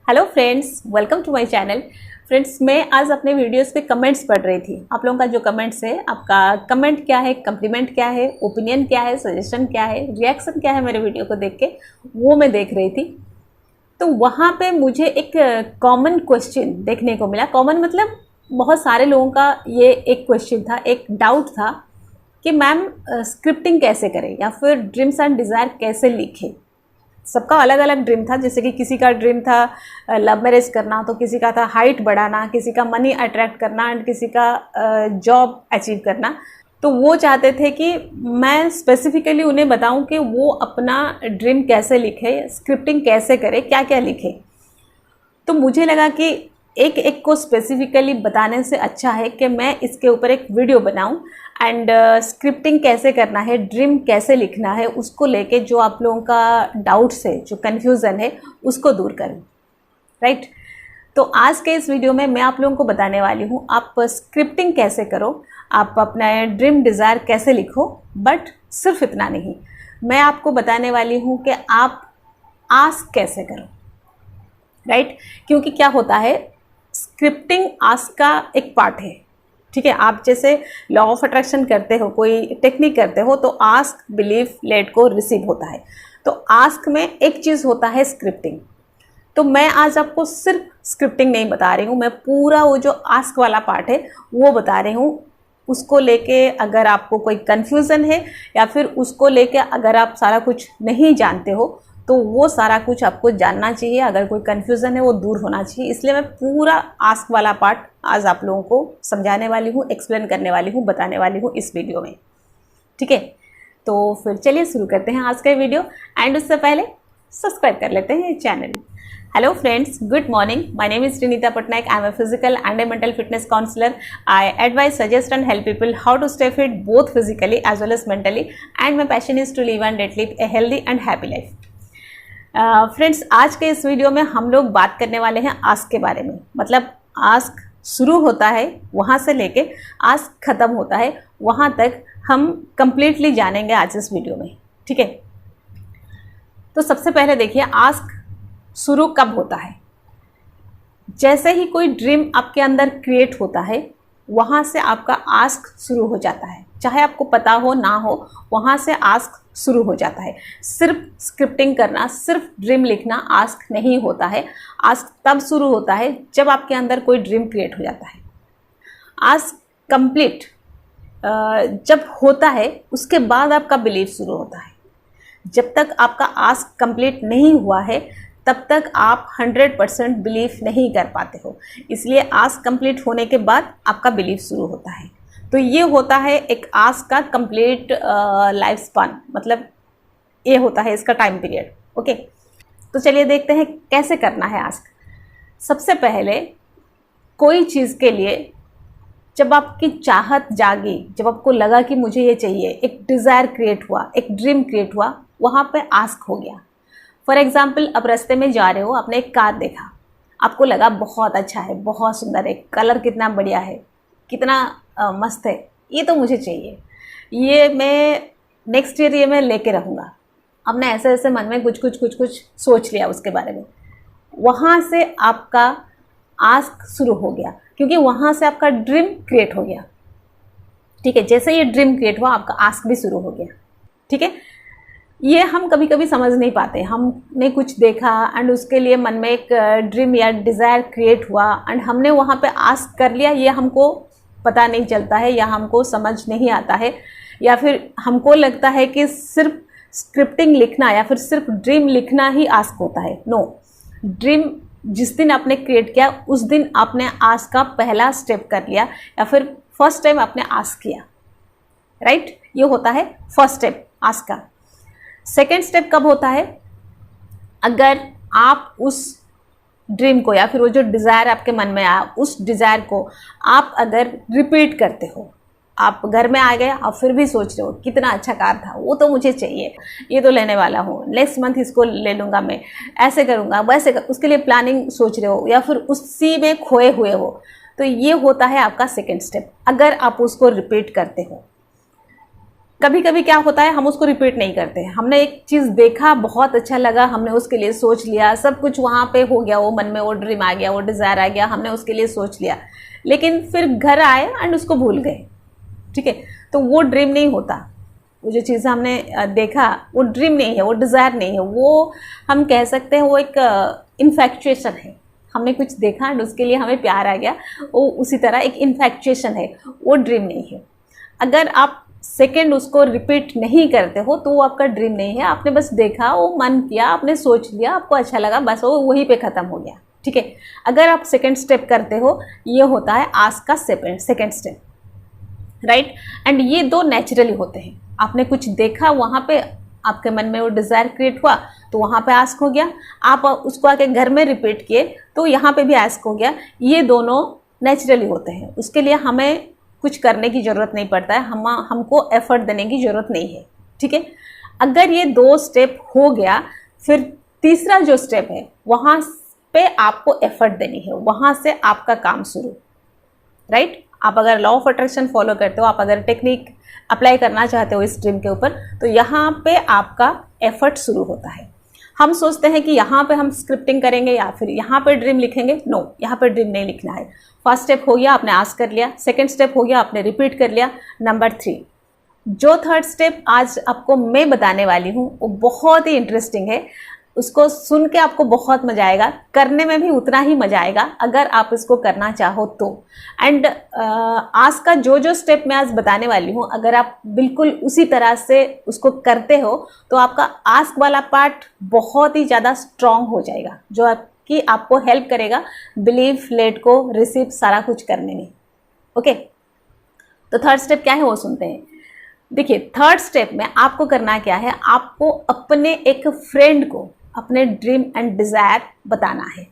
Hello friends, welcome to my channel. Friends, मैं आज अपने वीडियोस पे कमेंट्स पढ़ रही थी। आप लोगों का जो कमेंट्स है, आपका कमेंट क्या है, कम्प्लीमेंट क्या है, ओपिनियन क्या है, सजेशन क्या है, रिएक्शन क्या है मेरे वीडियो को देख के, वो मैं देख रही थी। तो वहाँ पे मुझे एक कॉमन क्वेश्चन देखने को मिला। कॉमन मतलब बहुत सारे लोगों का ये एक क्वेश्चन था, एक डाउट था कि मैम स्क्रिप्टिंग कैसे करें या फिर ड्रीम्स एंड डिज़ायर कैसे लिखें। सबका अलग अलग ड्रीम था। जैसे कि किसी का ड्रीम था लव मैरिज करना, तो किसी का था हाइट बढ़ाना, किसी का मनी अट्रैक्ट करना एंड किसी का जॉब अचीव करना। तो वो चाहते थे कि मैं स्पेसिफिकली उन्हें बताऊं कि वो अपना ड्रीम कैसे लिखे, स्क्रिप्टिंग कैसे करे, क्या क्या लिखे। तो मुझे लगा कि एक एक को स्पेसिफिकली बताने से अच्छा है कि मैं इसके ऊपर एक वीडियो बनाऊं एंड स्क्रिप्टिंग कैसे करना है, ड्रीम कैसे लिखना है, उसको लेके जो आप लोगों का डाउट्स है, जो कन्फ्यूज़न है, उसको दूर करूं। राइट। तो आज के इस वीडियो में मैं आप लोगों को बताने वाली हूँ आप स्क्रिप्टिंग कैसे करो, आप अपना ड्रीम डिज़ायर कैसे लिखो। बट सिर्फ इतना नहीं, मैं आपको बताने वाली हूँ कि आप आस्क कैसे करो। राइट। क्योंकि क्या होता है, स्क्रिप्टिंग आस्क का एक पार्ट है। ठीक है, आप जैसे लॉ ऑफ अट्रैक्शन करते हो, कोई टेक्निक करते हो, तो आस्क, बिलीव, लेट को रिसीव होता है। तो आस्क में एक चीज़ होता है स्क्रिप्टिंग। तो मैं आज आपको सिर्फ स्क्रिप्टिंग नहीं बता रही हूँ, मैं पूरा वो जो आस्क वाला पार्ट है वो बता रही हूँ। उसको लेके अगर आपको कोई कन्फ्यूज़न है या फिर उसको लेके अगर आप सारा कुछ नहीं जानते हो, तो वो सारा कुछ आपको जानना चाहिए। अगर कोई कन्फ्यूज़न है वो दूर होना चाहिए। इसलिए मैं पूरा आस्क वाला पार्ट आज आप लोगों को समझाने वाली हूँ, एक्सप्लेन करने वाली हूँ, बताने वाली हूँ इस वीडियो में। ठीक है, तो फिर चलिए शुरू करते हैं आज का वीडियो। एंड उससे पहले सब्सक्राइब कर लेते हैं channel. Hello friends, good morning. My name is Srinita Patnaik. I am a physical and a mental fitness counselor. I advise, suggest and help people how to stay fit both physically as well as mentally. And my passion is to live and live a healthy and happy life. Friends, आज के इस video में हम लोग बात करने वाले हैं आस्क के बारे में। मतलब आस्क शुरू होता है वहाँ से लेके आस्क ख़त्म होता है, वहाँ तक हम कंप्लीटली जानेंगे आज इस वीडियो में। ठीक है, तो सबसे पहले देखिए आस्क शुरू कब होता है। जैसे ही कोई ड्रीम आपके अंदर क्रिएट होता है, वहाँ से आपका आस्क शुरू हो जाता है। चाहे आपको पता हो ना हो, वहाँ से आस्क शुरू हो जाता है। सिर्फ स्क्रिप्टिंग करना, सिर्फ ड्रीम लिखना आस्क नहीं होता है। आस्क तब शुरू होता है जब आपके अंदर कोई ड्रीम क्रिएट हो जाता है। आस्क कंप्लीट जब होता है, उसके बाद आपका बिलीव शुरू होता है। जब तक आपका आस्क कंप्लीट नहीं हुआ है, तब तक आप 100% बिलीव नहीं कर पाते हो। इसलिए आस्क कंप्लीट होने के बाद आपका बिलीव शुरू होता है। तो ये होता है एक आस्क का कंप्लीट लाइफ स्पान, मतलब ये होता है इसका टाइम पीरियड। ओके, तो चलिए देखते हैं कैसे करना है आस्क। सबसे पहले कोई चीज़ के लिए जब आपकी चाहत जागी, जब आपको लगा कि मुझे ये चाहिए, एक डिज़ायर क्रिएट हुआ, एक ड्रीम क्रिएट हुआ, वहाँ पे आस्क हो गया। फॉर एग्ज़ाम्पल, अब रास्ते में जा रहे हो, आपने एक कार देखा, आपको लगा बहुत अच्छा है, बहुत सुंदर है, कलर कितना बढ़िया है, कितना मस्त है, ये तो मुझे चाहिए, ये मैं नेक्स्ट ईयर ये मैं लेके रहूँगा। आपने ऐसे ऐसे मन में कुछ सोच लिया उसके बारे में। वहाँ से आपका आस्क शुरू हो गया, क्योंकि वहाँ से आपका ड्रीम क्रिएट हो गया। ठीक है, जैसे ये ड्रीम क्रिएट हुआ, आपका आस्क भी शुरू हो गया। ठीक है, ये हम कभी कभी समझ नहीं पाते। हमने कुछ देखा एंड उसके लिए मन में एक ड्रीम या डिज़ायर क्रिएट हुआ एंड हमने वहाँ पे आस्क कर लिया, ये हमको पता नहीं चलता है या हमको समझ नहीं आता है, या फिर हमको लगता है कि सिर्फ स्क्रिप्टिंग लिखना या फिर सिर्फ ड्रीम लिखना ही आस्क होता है। नो, ड्रीम जिस दिन आपने क्रिएट किया, उस दिन आपने आस्क का पहला स्टेप कर लिया या फिर फर्स्ट टाइम आपने आस्क किया। राइट, ये होता है फर्स्ट स्टेप आस्क का। सेकेंड स्टेप कब होता है, अगर आप उस ड्रीम को या फिर वो जो डिज़ायर आपके मन में आया, उस डिज़ायर को आप अगर रिपीट करते हो, आप घर में आ गए, आप फिर भी सोच रहे हो कितना अच्छा कार था, वो तो मुझे चाहिए, ये तो लेने वाला हूँ, नेक्स्ट मंथ इसको ले लूँगा, मैं ऐसे करूँगा, वैसे उसके लिए प्लानिंग सोच रहे हो या फिर उसी में खोए हुए हो, तो ये होता है आपका सेकेंड स्टेप, अगर आप उसको रिपीट करते हो। कभी कभी क्या होता है, हम उसको रिपीट नहीं करते हैं। हमने एक चीज़ देखा, बहुत अच्छा लगा, हमने उसके लिए सोच लिया, सब कुछ वहाँ पे हो गया, वो मन में वो ड्रीम आ गया, वो डिज़ायर आ गया, हमने उसके लिए सोच लिया, लेकिन फिर घर आए एंड उसको भूल गए। ठीक है, तो वो ड्रीम नहीं होता। वो जो चीज़ हमने देखा वो ड्रीम नहीं है, वो डिज़ायर नहीं है, वो हम कह सकते हैं वो एक इन्फेक्चुएशन है। हमने कुछ देखा एंड उसके लिए हमें प्यार आ गया, वो उसी तरह एक इन्फेक्चुएशन है, वो ड्रीम नहीं है। अगर आप सेकंड उसको रिपीट नहीं करते हो तो वो आपका ड्रीम नहीं है। आपने बस देखा, वो मन किया, आपने सोच लिया, आपको अच्छा लगा, बस वो वहीं पे ख़त्म हो गया। ठीक है, अगर आप सेकंड स्टेप करते हो, ये होता है आस्क का सेकंड स्टेप, राइट। एंड ये दो नेचुरली होते हैं। आपने कुछ देखा, वहाँ पे आपके मन में वो डिज़ायर क्रिएट हुआ तो वहाँ पे आस्क हो गया, आप उसको आके घर में रिपीट किए तो यहाँ पे भी आस्क हो गया। ये दोनों नेचुरली होते हैं, उसके लिए हमें कुछ करने की ज़रूरत नहीं पड़ता है, हमको एफर्ट देने की ज़रूरत नहीं है। ठीक है, अगर ये दो स्टेप हो गया, फिर तीसरा जो स्टेप है वहाँ पे आपको एफर्ट देनी है, वहाँ से आपका काम शुरू, राइट। आप अगर लॉ ऑफ अट्रैक्शन फॉलो करते हो, आप अगर टेक्निक अप्लाई करना चाहते हो इस ड्रीम के ऊपर, तो यहाँ पे आपका एफर्ट शुरू होता है। हम सोचते हैं कि यहाँ पे हम स्क्रिप्टिंग करेंगे या फिर यहाँ पे ड्रीम लिखेंगे। नो, यहाँ पे ड्रीम नहीं लिखना है। फर्स्ट स्टेप हो गया, आपने आस्क कर लिया। सेकंड स्टेप हो गया, आपने रिपीट कर लिया। नंबर 3, जो थर्ड स्टेप आज आपको मैं बताने वाली हूँ वो बहुत ही इंटरेस्टिंग है। उसको सुन के आपको बहुत मजा आएगा, करने में भी उतना ही मजा आएगा अगर आप इसको करना चाहो तो। एंड आज का जो स्टेप मैं आज बताने वाली हूँ, अगर आप बिल्कुल उसी तरह से उसको करते हो तो आपका आस्क वाला पार्ट बहुत ही ज़्यादा स्ट्रॉन्ग हो जाएगा, जो कि आपको हेल्प करेगा बिलीव, लेट को, रिसीव सारा कुछ करने में। ओके, तो थर्ड स्टेप क्या है वो सुनते हैं। देखिए, थर्ड स्टेप में आपको करना क्या है, आपको अपने एक फ्रेंड को अपने ड्रीम एंड डिज़ायर बताना है।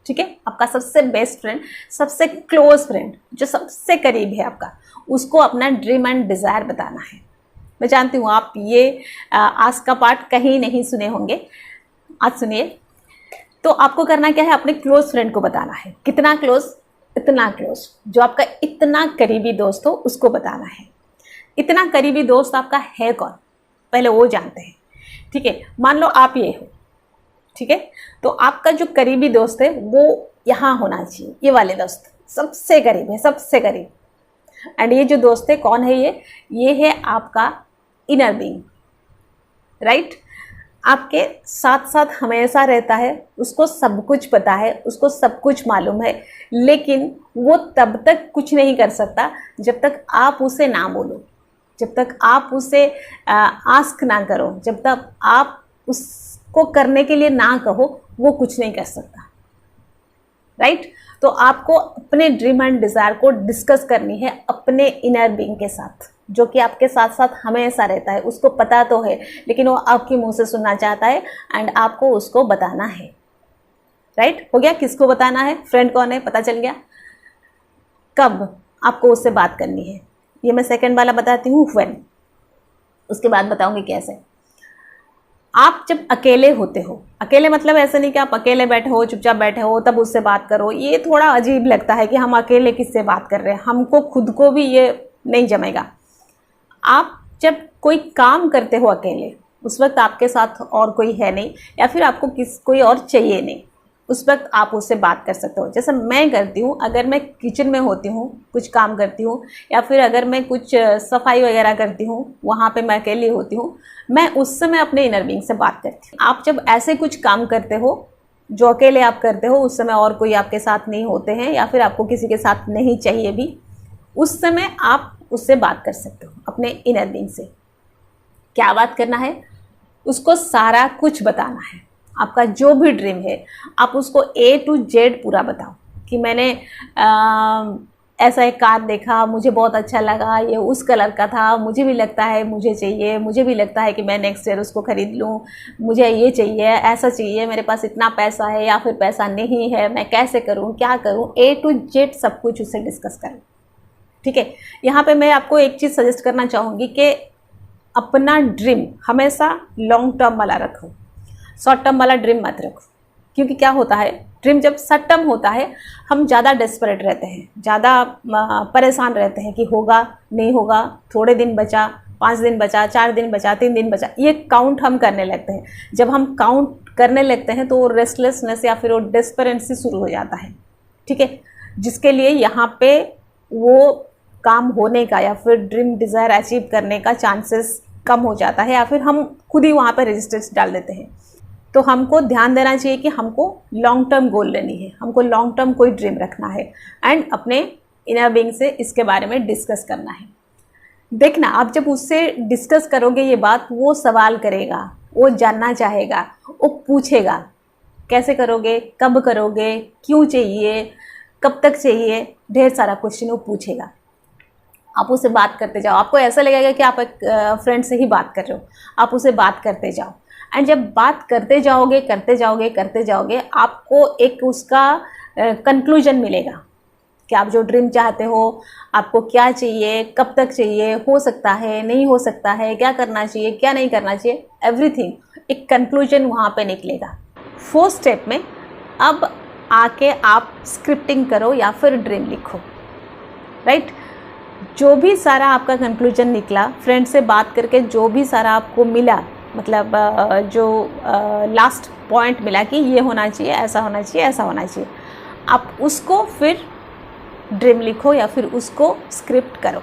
ठीक है, आपका सबसे बेस्ट फ्रेंड, सबसे क्लोज फ्रेंड, जो सबसे करीब है आपका, उसको अपना ड्रीम एंड डिज़ायर बताना है। मैं जानती हूँ आप ये आज का पार्ट कहीं नहीं सुने होंगे, आज सुनिए। तो आपको करना क्या है, अपने क्लोज फ्रेंड को बताना है। कितना क्लोज? इतना क्लोज, जो आपका इतना करीबी दोस्त हो उसको बताना है। इतना करीबी दोस्त आपका है कौन, पहले वो जानते हैं। ठीक है, मान लो आप ये हो, ठीक है, तो आपका जो करीबी दोस्त है वो यहाँ होना चाहिए। ये वाले दोस्त सबसे करीब है, सबसे करीब। एंड ये जो दोस्त है कौन है, ये है आपका इनर बीइंग, राइट। आपके साथ साथ हमेशा रहता है, उसको सब कुछ पता है, उसको सब कुछ मालूम है, लेकिन वो तब तक कुछ नहीं कर सकता जब तक आप उसे ना बोलो, जब तक आप उसे आस्क ना करो, जब तक आप उसको करने के लिए ना कहो, वो कुछ नहीं कर सकता, राइट। तो आपको अपने ड्रीम एंड डिज़ायर को डिस्कस करनी है अपने इनर बीइंग के साथ, जो कि आपके साथ साथ हमेशा रहता है। उसको पता तो है, लेकिन वो आपके मुंह से सुनना चाहता है एंड आपको उसको बताना है, राइट। हो गया, किसको बताना है, फ्रेंड कौन है, पता चल गया। कब आपको उससे बात करनी है, ये मैं सेकंड वाला बताती हूँ, व्हेन, उसके बाद बताऊंगी कैसे। आप जब अकेले होते हो, अकेले मतलब ऐसे नहीं कि आप अकेले बैठे हो, चुपचाप बैठे हो तब उससे बात करो, ये थोड़ा अजीब लगता है कि हम अकेले किससे बात कर रहे हैं, हमको खुद को भी ये नहीं जमेगा। आप जब कोई काम करते हो अकेले, उस वक्त आपके साथ और कोई है नहीं, या फिर आपको कोई और चाहिए नहीं, उस वक्त आप उससे बात कर सकते हो। जैसे मैं करती हूँ, अगर मैं किचन में होती हूँ, कुछ काम करती हूँ, या फिर अगर मैं कुछ सफाई वगैरह करती हूँ, वहाँ पे मैं अकेली होती हूँ, मैं उस समय अपने इनर बीइंग से बात करती हूँ। आप जब ऐसे कुछ काम करते हो जो अकेले आप करते हो, उस समय और कोई आपके साथ नहीं होते हैं, या फिर आपको किसी के साथ नहीं चाहिए भी, उस समय आप उससे बात कर सकते हो अपने इनर बीइंग से। क्या बात करना है, उसको सारा कुछ बताना है। आपका जो भी ड्रीम है आप उसको A to Z पूरा बताओ कि मैंने ऐसा एक कार देखा, मुझे बहुत अच्छा लगा, ये उस कलर का था, मुझे भी लगता है मुझे चाहिए, मुझे भी लगता है कि मैं नेक्स्ट ईयर उसको ख़रीद लूँ, मुझे ये चाहिए, ऐसा चाहिए, मेरे पास इतना पैसा है या फिर पैसा नहीं है, मैं कैसे करूँ, क्या करूँ, A to Z सब कुछ उससे डिस्कस करें। ठीक है, यहाँ पे मैं आपको एक चीज़ सजेस्ट करना चाहूँगी कि अपना ड्रीम हमेशा लॉन्ग टर्म वाला रखो, शॉर्ट टर्म वाला ड्रीम मत रखो। क्योंकि क्या होता है, ड्रीम जब शॉर्ट टर्म होता है हम ज़्यादा डेस्परेट रहते हैं, ज़्यादा परेशान रहते हैं कि होगा नहीं होगा, थोड़े दिन बचा, 5 दिन बचा, 4 दिन बचा, 3 दिन बचा, ये काउंट हम करने लगते हैं। जब हम काउंट करने लगते हैं तो वो रेस्टलेसनेस या फिर वो डेस्परेंसी शुरू हो जाता है, ठीक है, जिसके लिए यहाँ पे वो काम होने का या फिर ड्रीम डिज़ायर अचीव करने का चांसेस कम हो जाता है, या फिर हम खुद ही वहाँ पे रेजिस्टेंस डाल देते हैं। तो हमको ध्यान देना चाहिए कि हमको लॉन्ग टर्म गोल लेनी है, हमको लॉन्ग टर्म कोई ड्रीम रखना है एंड अपने इनर बीइंग से इसके बारे में डिस्कस करना है। देखना, आप जब उससे डिस्कस करोगे ये बात, वो सवाल करेगा, वो जानना चाहेगा, वो पूछेगा कैसे करोगे, कब करोगे, क्यों चाहिए, कब तक चाहिए, ढेर सारा क्वेश्चन वो पूछेगा। आप उससे बात करते जाओ, आपको ऐसा लगेगा कि आप एक फ्रेंड से ही बात कर रहे हो, आप उससे बात करते जाओ एंड जब बात करते जाओगे करते जाओगे आपको एक उसका कंक्लूजन मिलेगा कि आप जो ड्रीम चाहते हो, आपको क्या चाहिए, कब तक चाहिए, हो सकता है, नहीं हो सकता है, क्या करना चाहिए, क्या नहीं करना चाहिए, एवरीथिंग एक कंक्लूजन वहाँ पे निकलेगा। 4th स्टेप में अब आके आप स्क्रिप्टिंग करो या फिर ड्रीम लिखो, राइट। जो भी सारा आपका कंक्लूजन निकला, फ्रेंड से बात करके जो भी सारा आपको मिला, मतलब जो लास्ट पॉइंट मिला कि ये होना चाहिए, ऐसा होना चाहिए, ऐसा होना चाहिए, आप उसको फिर ड्रीम लिखो या फिर उसको स्क्रिप्ट करो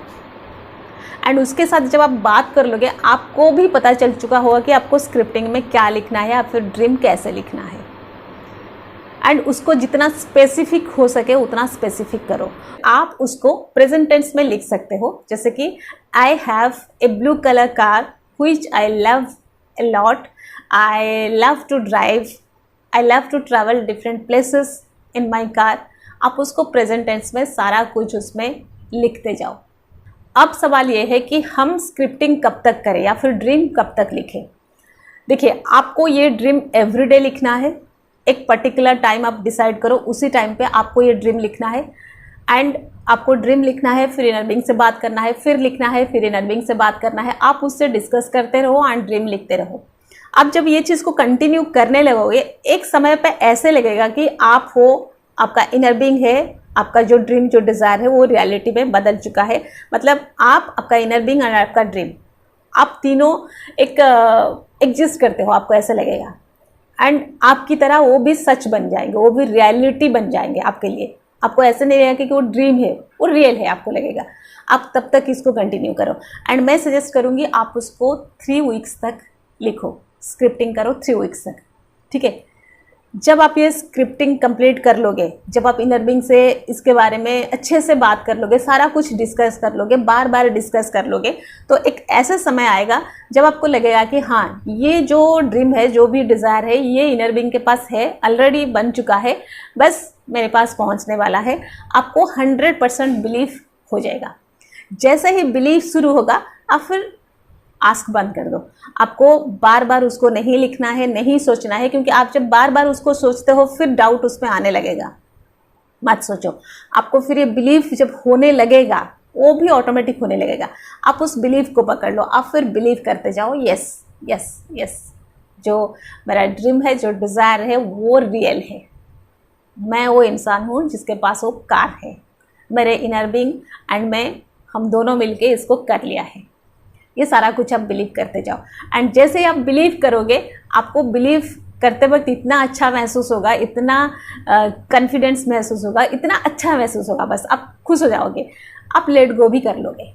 एंड उसके साथ जब आप बात कर लोगे आपको भी पता चल चुका होगा कि आपको स्क्रिप्टिंग में क्या लिखना है या फिर ड्रीम कैसे लिखना है एंड उसको जितना स्पेसिफिक हो सके उतना स्पेसिफिक करो। आप उसको प्रेजेंट टेंस में लिख सकते हो, जैसे कि I have a blue colour car which I love a lot, I love to drive, I love to travel different places in my car। आप उसको प्रेजेंट टेंस में सारा कुछ उसमें लिखते जाओ। अब सवाल ये है कि हम स्क्रिप्टिंग कब तक करें या फिर ड्रीम कब तक लिखें। देखिए, आपको ये ड्रीम एवरीडे लिखना है, एक पर्टिकुलर टाइम आप डिसाइड करो, उसी टाइम पे आपको ये ड्रीम लिखना है एंड आपको ड्रीम लिखना है, फिर इनर बीइंग से बात करना है, फिर लिखना है, फिर इनर बीइंग से बात करना है, आप उससे डिस्कस करते रहो एंड ड्रीम लिखते रहो। अब जब ये चीज़ को कंटिन्यू करने लगोगे, एक समय पे ऐसे लगेगा कि आप हो, आपका इनर बीइंग है, आपका जो ड्रीम जो डिज़ायर है वो रियलिटी में बदल चुका है। मतलब आप, आपका इनर बीइंग और आपका ड्रीम, आप तीनों एक एग्जिस्ट करते हो, आपको ऐसा लगेगा एंड आपकी तरह वो भी सच बन जाएंगे, वो भी रियलिटी बन जाएंगे आपके लिए। आपको ऐसे नहीं लगेगा कि वो ड्रीम है, वो रियल है, आपको लगेगा। आप तब तक इसको कंटिन्यू करो एंड मैं सजेस्ट करूँगी आप उसको 3 वीक्स तक लिखो, स्क्रिप्टिंग करो 3 वीक्स तक, ठीक है। जब आप ये स्क्रिप्टिंग कंप्लीट कर लोगे, जब आप इनर बीइंग से इसके बारे में अच्छे से बात कर लोगे, सारा कुछ डिस्कस कर लोगे, बार बार डिस्कस कर लोगे, तो एक ऐसा समय आएगा जब आपको लगेगा कि हाँ, ये जो ड्रीम है, जो भी डिज़ायर है, ये इनर बीइंग के पास है, ऑलरेडी बन चुका है, बस मेरे पास पहुंचने वाला है। आपको 100% बिलीव हो जाएगा। जैसे ही बिलीव शुरू होगा, आप फिर आस्क बंद कर दो। आपको बार बार उसको नहीं लिखना है, नहीं सोचना है, क्योंकि आप जब बार बार उसको सोचते हो फिर डाउट उसमें आने लगेगा। मत सोचो, आपको फिर ये बिलीव जब होने लगेगा, वो भी ऑटोमेटिक होने लगेगा। आप उस बिलीव को पकड़ लो, आप फिर बिलीव करते जाओ, यस यस यस, जो मेरा ड्रीम है, जो डिज़ायर है, वो रियल है। मैं वो इंसान हूँ जिसके पास वो कार है, मेरे इनर बीइंग एंड मैं, हम दोनों मिलके इसको कर लिया है। ये सारा कुछ आप बिलीव करते जाओ एंड जैसे ही आप बिलीव करोगे, आपको बिलीव करते वक्त इतना अच्छा महसूस होगा, इतना कॉन्फिडेंस महसूस होगा, इतना अच्छा महसूस होगा, बस आप खुश हो जाओगे, आप लेट गो भी कर लोगे।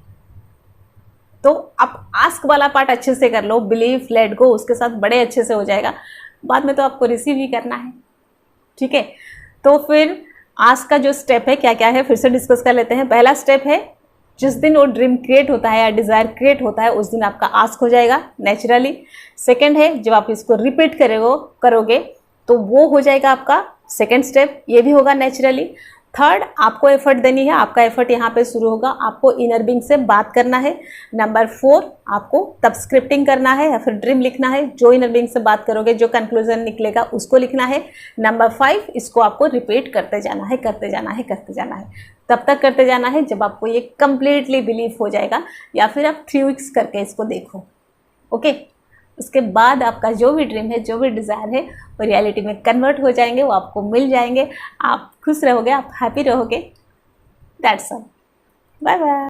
तो आप आस्क वाला पार्ट अच्छे से कर लो, बिलीव, लेट गो उसके साथ बड़े अच्छे से हो जाएगा। बाद में तो आपको रिसीव ही करना है, ठीक है। तो फिर आस्क का जो स्टेप है क्या क्या है, फिर से डिस्कस कर लेते हैं। पहला स्टेप है, जिस दिन वो ड्रीम क्रिएट होता है या डिज़ायर क्रिएट होता है, उस दिन आपका आस्क हो जाएगा नेचुरली। सेकंड है, जब आप इसको रिपीट करोगे तो वो हो जाएगा आपका सेकंड स्टेप, ये भी होगा नेचुरली। थर्ड, आपको एफर्ट देनी है, आपका एफर्ट यहाँ पे शुरू होगा, आपको इनर बीइंग से बात करना है। नंबर 4, आपको तब स्क्रिप्टिंग करना है या फिर ड्रीम लिखना है, जो इनर बीइंग से बात करोगे, जो कंक्लूजन निकलेगा उसको लिखना है। नंबर 5, इसको आपको रिपीट करते जाना है, करते जाना है, करते जाना है, तब तक करते जाना है जब आपको ये कंप्लीटली बिलीव हो जाएगा, या फिर आप 3 वीक्स करके इसको देखो, ओके। उसके बाद आपका जो भी ड्रीम है, जो भी डिज़ायर है, वो रियलिटी में कन्वर्ट हो जाएंगे, वो आपको मिल जाएंगे, आप खुश रहोगे, आप हैप्पी रहोगे। That's all, bye bye.